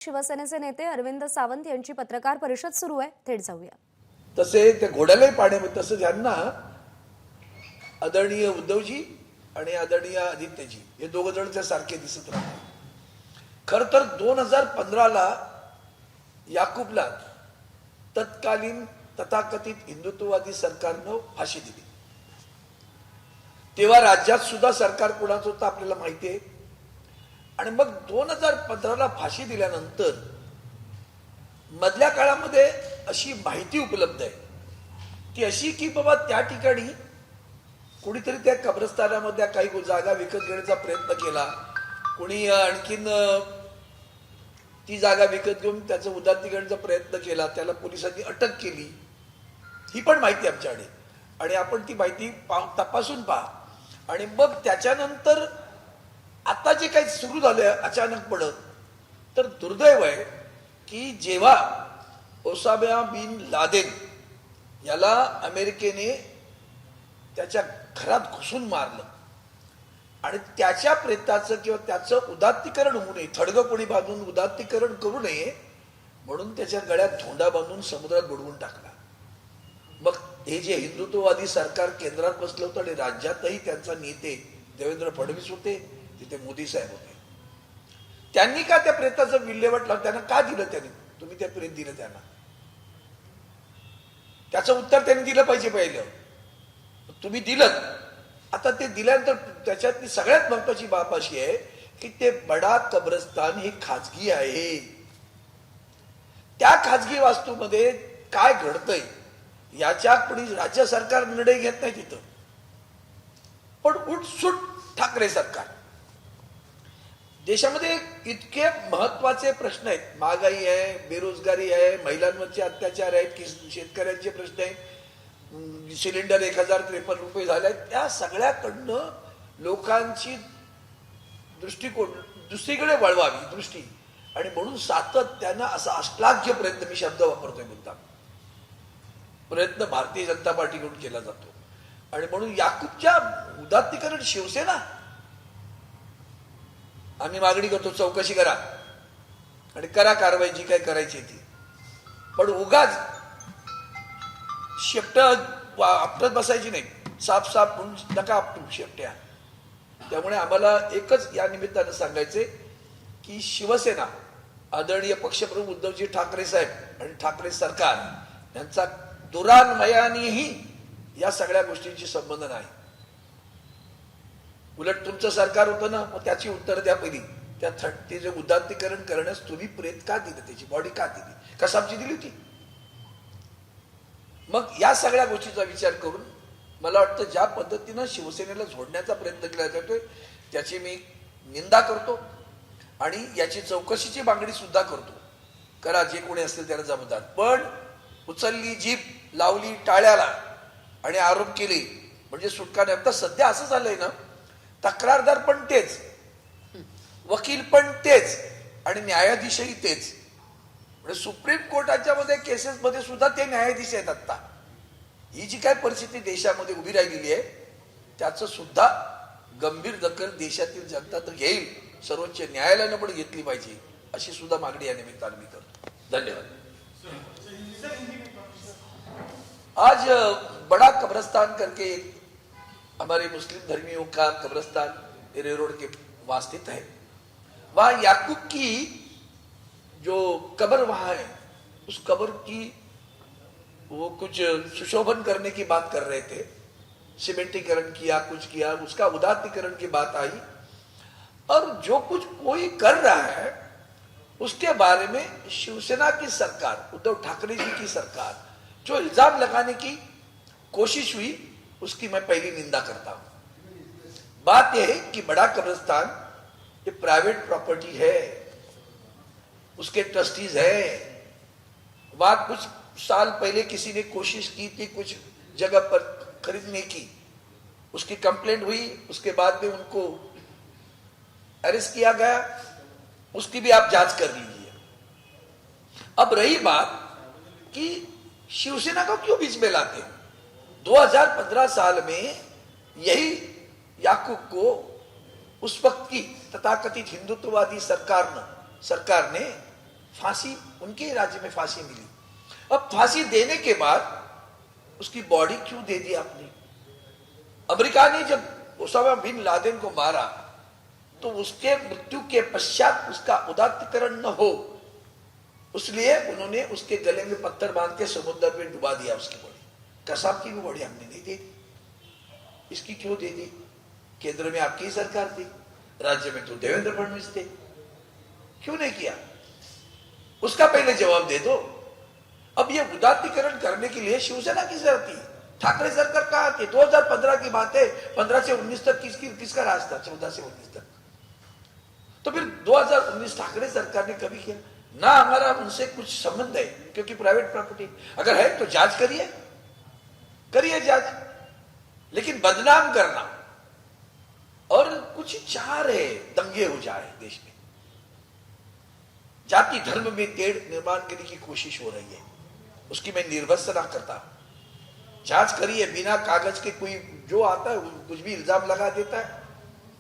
शिवसेनेचे नेते अरविंद सावंत यांची पत्रकार परिषद सुरू आहे, थेट जाऊया. तसे ते घोड्यालाही पाण्यामध्ये तसं ज्यांना आदरणीय उद्धवजी आणि आदरणीय आदित्यजी हे दोघ जण त्या सारखे दिसत राहतात. खर तर 2015ला याकूबला तत्कालीन तथाकथित हिंदुत्ववादी सरकारनं फाशी दिली. तेव्हा राज्यात सुद्धा सरकार कुणाचं होतं आपल्याला माहिती आहे. आणि मग 2015ला फाशी दिल्यानंतर मधल्या काळामध्ये अशी माहिती उपलब्ध आहे ती अशी की बाबा त्या ठिकाणी कोणीतरी त्या कब्रस्तानामध्ये काही जागा विकत घेण्याचा प्रयत्न केला, कोणी आणखीन ती जागा विकत घेऊन त्याचं उदात्तीकरणाचा प्रयत्न केला, त्याला पोलिसांनी अटक केली. ही पण माहिती आमच्याकडे आणि आपण ती माहिती तपासून पहा. आणि मग त्याच्यानंतर आता जे काही सुरू झालंय अचानकपणे, तर दुर्दैव आहे की जेव्हा ओसामा बिन लादेन याला अमेरिकेने त्याच्या घरात घुसून मारलं आणि त्याच्या प्रेताचं किंवा त्याचं उदात्तीकरण होऊ नये, थडगं कोणी बांधून उदात्तीकरण करू नये म्हणून त्याच्या गळ्यात धोंडा बांधून समुद्रात बुडवून टाकला. मग हे जे हिंदुत्ववादी सरकार केंद्रात बसलं होतं आणि राज्यातही त्यांचा नेते देवेंद्र फडणवीस होते, तिथे मोदी साहेब होते. त्यांनी का त्या प्रेताचं विल्हेवाट लावून त्यांना का दिलं? त्यांनी तुम्ही त्या प्रेत दिलं त्यांना, त्याचं उत्तर त्यांनी दिलं पाहिजे. पहिलं तुम्ही दिलं. आता ते दिल्यानंतर त्याच्यातली सगळ्यात महत्वाची बाब अशी आहे की ते बडा कब्रस्तान हे खाजगी आहे. त्या खाजगी वास्तूमध्ये काय घडतंय याच्या कोणी राज्य सरकार निर्णय घेत नाही तिथं, पण उठसूट ठाकरे सरकार. देशामध्ये इतके महत्वाचे प्रश्न आहेत, महागाई आहे, बेरोजगारी आहे, महिलांवरचे अत्याचार आहेत, शेतकऱ्यांचे प्रश्न आहेत, सिलेंडर 1053 रुपये झाले आहेत, त्या सगळ्याकडनं लोकांची दृष्टिकोन दुसरीकडे वळवावी दृष्टी. आणि म्हणून सातत्यानं असा अश्लाघ्य प्रयत्न, मी शब्द वापरतोय मुद्दाम, प्रयत्न भारतीय जनता पार्टीकडून केला जातो. आणि म्हणून याकूबच्या उदात्तीकरण शिवसेना आम्ही मागणी करतो, चौकशी करा आणि करा कारवाई जी काय करायची ती. पण उगाच शेपट आपटत बसायची नाही, साफ साफ म्हणून नका आपटू शेपट्या. त्यामुळे आम्हाला एकच या निमित्तानं सांगायचे की शिवसेना, आदरणीय पक्षप्रमुख उद्धवजी ठाकरे साहेब आणि ठाकरे सरकार यांचा दुरान्वयानेही या सगळ्या गोष्टींची संबंध नाही. उलट तुमचं सरकार होतं ना, मग त्याची उत्तर द्या पहिली. ते जे उदात्तीकरण करण्यास तुम्ही प्रेत का दिलं, त्याची बॉडी का दिली, कसाबची दिली होती? मग या सगळ्या गोष्टीचा विचार करून मला वाटतं ज्या पद्धतीनं शिवसेनेला झोडण्याचा प्रयत्न केला जातोय त्याची मी निंदा करतो आणि याची चौकशीची मागणी सुद्धा करतो. करा, जे कोणी असतील त्याला जबाबदार. पण उचलली जीभ, लावली टाळ्याला आणि आरोप केले म्हणजे सुटका नाही. आता सध्या असं झालंय ना, तक्रारदार पण तेच, वकील पण तेच आणि न्यायाधीशही तेच. म्हणजे सुप्रीम कोर्टाच्या मध्ये केसेस मध्ये सुद्धा ते न्यायाधीश आहेत. आता ही जी काय परिस्थिती देशामध्ये उभी राहिलेली आहे त्याचं सुद्धा गंभीर दखल देशातील जनता तर घेईल, सर्वोच्च न्यायालयानं पण घेतली पाहिजे, अशी सुद्धा मागणी या निमित्ताने मी करतो. धन्यवाद. आज बड़ा कब्रस्तान करके हमारे मुस्लिम धर्मियों का कब्रस्तान रेल रोड के वहां स्थित है. वहां याकूब की जो कब्र वहां है, उस कब्र की वो कुछ सुशोभन करने की बात कर रहे थे, सीमेंटीकरण किया, कुछ किया, उसका उदात्तीकरण की बात आई. और जो कुछ कोई कर रहा है उसके बारे में शिवसेना की सरकार, उद्धव ठाकरे जी की सरकार जो इल्जाम लगाने की कोशिश हुई उसकी मैं पहली निंदा करता हूं. बात यह है कि बड़ा कब्रिस्तान ये प्राइवेट प्रॉपर्टी है, उसके ट्रस्टीज है. वहां कुछ साल पहले किसी ने कोशिश की थी कुछ जगह पर खरीदने की, उसकी कंप्लेंट हुई, उसके बाद में उनको अरेस्ट किया गया, उसकी भी आप जांच कर लीजिए. अब रही बात कि शिवसेना को क्यों बीच में लाते हैं. 2015 साल में यही याकूब को उस वक्त की तथाकथित हिंदुत्ववादी सरकार ने फांसी उनके ही राज्य में फांसी मिली। अब फांसी देने के बाद उसकी बॉडी क्यों दे दी आपने? अमेरिका ने जब ओसामा बिन लादेन को मारा तो उसके मृत्यु के पश्चात उसका उदात्तीकरण न हो, इसलिए उन्होंने उसके गले में पत्थर बांध के समुद्र में डुबा दिया उसकी बॉडी। कसाब की भी बॉडी हमने नहीं दे दी, इसकी क्यों दे दी? केंद्र में आपकी ही सरकार थी, राज्य में तो देवेंद्र फडणवीस थे, क्यों नहीं किया? उसका पहले जवाब दे दो। अब ये उदात्तीकरण करने के लिए शिवसेना की जरूरत थी, ठाकरे सरकार कहां थी? 2015 की बात है, 15 से 19 तक किसका राज था? 14 से 19 तक। तो फिर 2019 ठाकरे सरकार ने कभी किया ना? हमारा उनसे कुछ संबंध है क्योंकि प्राइवेट प्रॉपर्टी अगर है तो जांच करिए, करिए जांच, लेकिन बदनाम करना और कुछ चाह रहे दंगे हो जाए देश में, जाति धर्म में तेड़ निर्माण करने की कोशिश हो रही है, उसकी मैं निर्वसना करता। जांच करिए, बिना कागज के कोई जो आता है कुछ भी इल्जाम लगा देता है,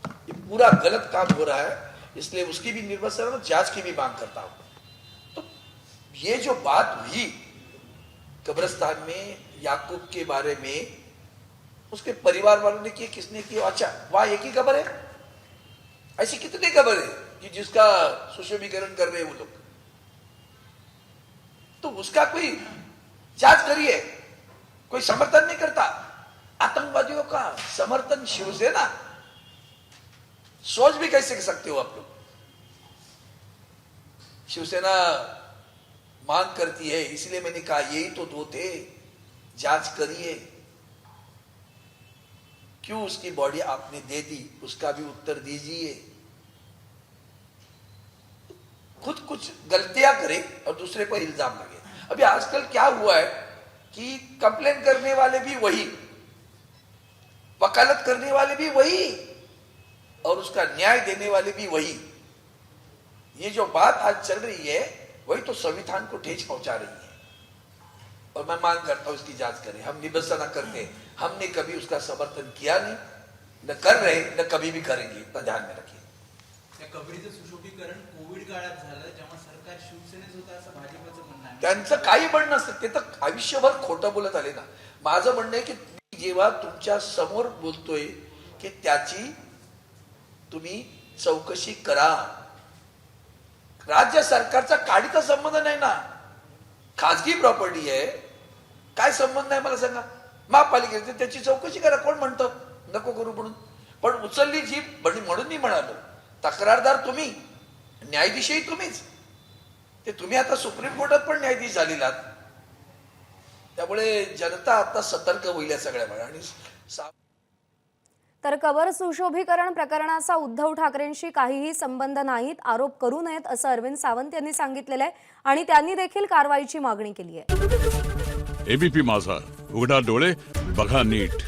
ये पूरा गलत काम हो रहा है, इसलिए उसकी भी निर्वसना, जांच की भी मांग करता हूं। तो ये जो बात हुई कब्रिस्तान में याकूब के बारे में, उसके परिवार वालों ने की, किसने की? अच्छा, वहां एक ही खबर है? ऐसी कितनी खबर है कि जिसका सुशोभीकरण कर रहे हैं वो लोग? तो उसका कोई जांच करिए। कोई समर्थन नहीं करता आतंकवादियों का, समर्थन शिवसेना, सोच भी कैसे कर सकते हो आप लोग? शिवसेना मांग करती है, इसलिए मैंने कहा यही तो दो थे, जांच करिए। क्यों उसकी बॉडी आपने दे दी, उसका भी उत्तर दीजिए। खुद कुछ गलतियां करे और दूसरे पर इल्जाम लगे। अभी आजकल क्या हुआ है कि कंप्लेन करने वाले भी वही, वकालत करने वाले भी वही, और उसका न्याय देने वाले भी वही। ये जो बात आज चल रही है वही तो संविधान को ठेस पहुंचा रही है, और मैं मांग करता हूं इसकी जांच करें। हम निबंधना करते, हमने कभी उसका समर्थन किया नहीं, न कर रहे, न कभी भी करेंगे, इतना ध्यान में रखिए। त्या कबरीचं सुशोभीकरण कोविड काळात झालं, जेव्हा सरकार शिवसेनेत होतं असं भाजपचं म्हणणं आहे. त्यांचं काही म्हणणं नसतं, ते तर आयुष्यभर खोटं बोलत आले ना. माझं म्हणणं आहे की मी जेव्हा तुमच्या समोर बोलतोय की त्याची तुम्ही चौकशी करा. राज्य सरकारचा काडीचा संबंध नाही ना, खाजगी प्रॉपर्टी आहे, काय संबंध नाही मला सांगा. महापालिकेची त्याची चौकशी करा. कोण म्हणतं नको करू म्हणून? पण उचलली जी म्हणून मी म्हणालो, तक्रारदार तुम्ही, न्यायाधीशही तुम्हीच. ते तुम्ही आता सुप्रीम कोर्टात पण न्यायाधीश झालेला आहात, त्यामुळे जनता आता सतर्क होईल या सगळ्या. आणि तर कबर सुशोभीकरण प्रकरणाचा उद्धव ठाकरेंशी काहीही संबंध नाहीत, आरोप करू नयेत असं अरविंद सावंत यांनी सांगितलेलं आहे आणि त्यांनी देखील कारवाईची मागणी केली आहे. एबीपी माझा, उघडा डोळे बघा नीट.